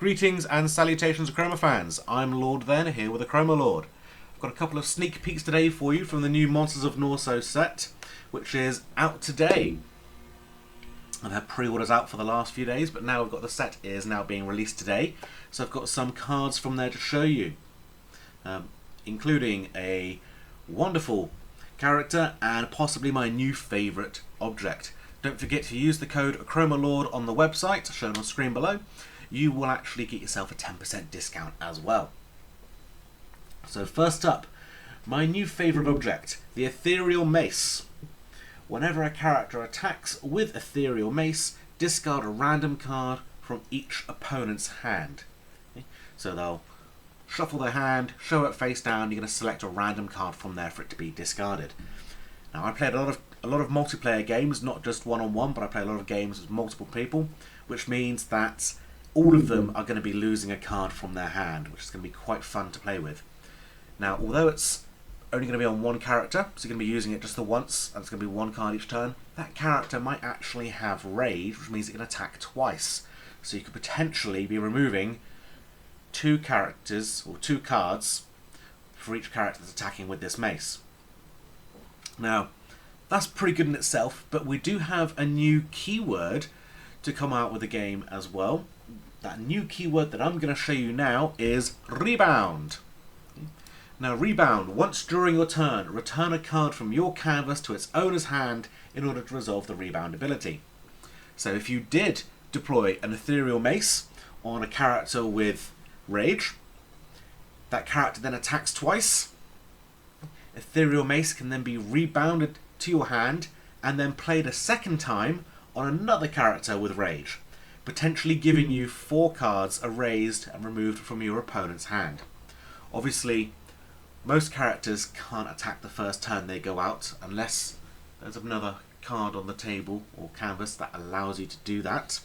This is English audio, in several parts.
Greetings and salutations, Achroma fans. I'm Lord Then, here with AchromaLord. I've got a couple of sneak peeks today for you from the new Monsters of Norso set, which is out today. I've had pre-orders out for the last few days, but now we've got the set is now being released today. So I've got some cards from there to show you, including a wonderful character and possibly my new favourite object. Don't forget to use the code AchromaLord on the website, shown on screen below. You will actually get yourself a 10% discount as well. So first up, my new favourite object, the Ethereal Mace. Whenever a character attacks with Ethereal Mace, discard a random card from each opponent's hand. Okay? So they'll shuffle their hand, show it face down, you're going to select a random card from there for it to be discarded. Now I played a lot of multiplayer games, not just one-on-one, but I play a lot of games with multiple people, which means that all of them are going to be losing a card from their hand, which is going to be quite fun to play with. Now, although it's only going to be on one character, so you're going to be using it just the once, and it's going to be one card each turn, that character might actually have Rage, which means it can attack twice. So you could potentially be removing two characters, or two cards, for each character that's attacking with this mace. Now, that's pretty good in itself, but we do have a new keyword to come out with the game as well. That new keyword that I'm going to show you now is Rebound. Now Rebound, once during your turn, return a card from your canvas to its owner's hand in order to resolve the Rebound ability. So if you did deploy an Ethereal Mace on a character with Rage, that character then attacks twice. Ethereal Mace can then be rebounded to your hand and then played a second time on another character with Rage, potentially giving you 4 cards erased and removed from your opponent's hand. Obviously, most characters can't attack the first turn they go out unless there's another card on the table or canvas that allows you to do that.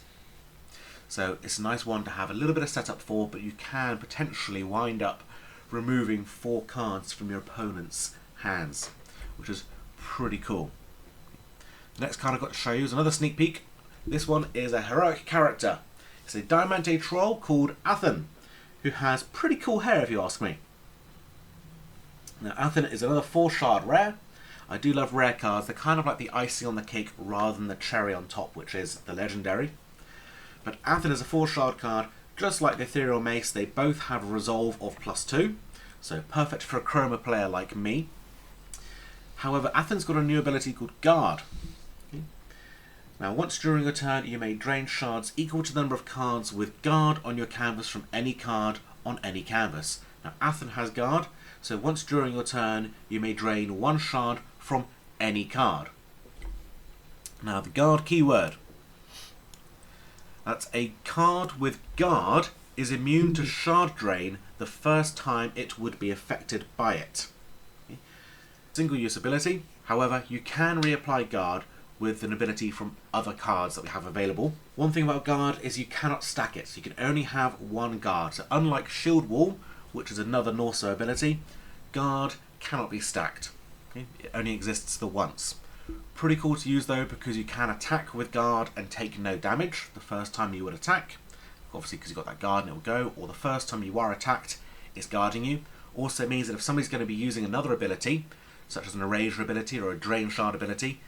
So it's a nice one to have a little bit of setup for, but you can potentially wind up removing 4 cards from your opponent's hands, which is pretty cool. The next card I've got to show you is another sneak peek. This one is a heroic character. It's a Diamante troll called Athen, who has pretty cool hair if you ask me. Now Athen is another 4-shard rare. I do love rare cards. They're kind of like the icing on the cake rather than the cherry on top, which is the legendary. But Athen is a 4-shard card. Just like the Ethereal Mace, they both have a resolve of +2, so perfect for a Chroma player like me. However, Athen's got a new ability called Guard. Now, once during your turn, you may drain shards equal to the number of cards with Guard on your canvas from any card on any canvas. Now, Athen has Guard, so once during your turn, you may drain 1 shard from any card. Now, the Guard keyword. That's a card with Guard is immune to shard drain the first time it would be affected by it. Okay. Single use ability, however, you can reapply Guard with an ability from other cards that we have available. One thing about Guard is you cannot stack it, so you can only have 1 Guard. So unlike Shield Wall, which is another Norso ability, Guard cannot be stacked. Okay? It only exists the once. Pretty cool to use though, because you can attack with Guard and take no damage the first time you would attack. Obviously because you've got that Guard and it will go, or the first time you are attacked, it's guarding you. Also means that if somebody's going to be using another ability, such as an Erasure ability or a Drain Shard ability,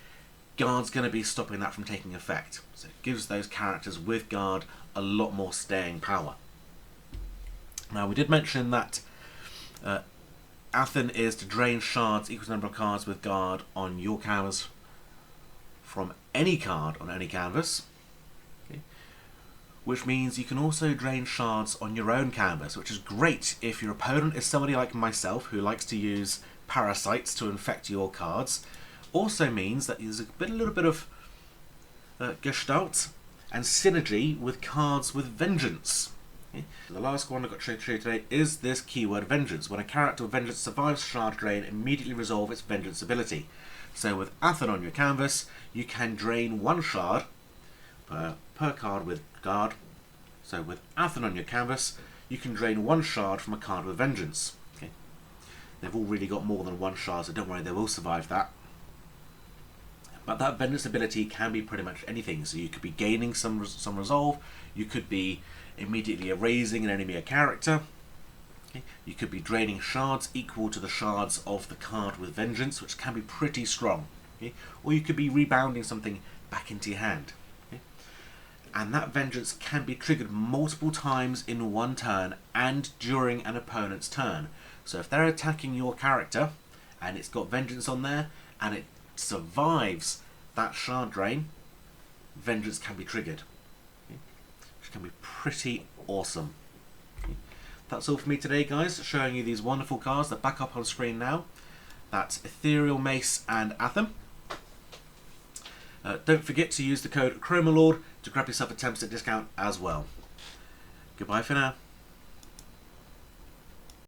Guard's going to be stopping that from taking effect. So it gives those characters with Guard a lot more staying power. Now we did mention that Athen is to drain shards equal to the number of cards with Guard on your canvas from any card on any canvas. Okay. Which means you can also drain shards on your own canvas, which is great if your opponent is somebody like myself who likes to use parasites to infect your cards. Also means that there's a little bit of gestalt and synergy with cards with Vengeance. Okay. The last one I've got to show you today is this keyword Vengeance. When a character with Vengeance survives shard drain, immediately resolve its Vengeance ability. So with Athen on your canvas, you can drain 1 shard per card with Guard. So with Athen on your canvas, you can drain 1 shard from a card with Vengeance. Okay. They've all really got more than 1 shard, so don't worry, they will survive that. But that Vengeance ability can be pretty much anything. So you could be gaining some resolve, you could be immediately erasing an enemy or character, okay? You could be draining shards equal to the shards of the card with Vengeance, which can be pretty strong, okay? Or you could be rebounding something back into your hand. Okay? And that Vengeance can be triggered multiple times in one turn and during an opponent's turn. So if they're attacking your character and it's got Vengeance on there and it survives that shard drain, Vengeance can be triggered, okay? Which can be pretty awesome. Okay? That's all for me today, guys, showing you these wonderful cards that back up on screen now. That's Ethereal Mace and Atham. Don't forget to use the code AchromaLord to grab yourself a 10% discount as well. Goodbye for now.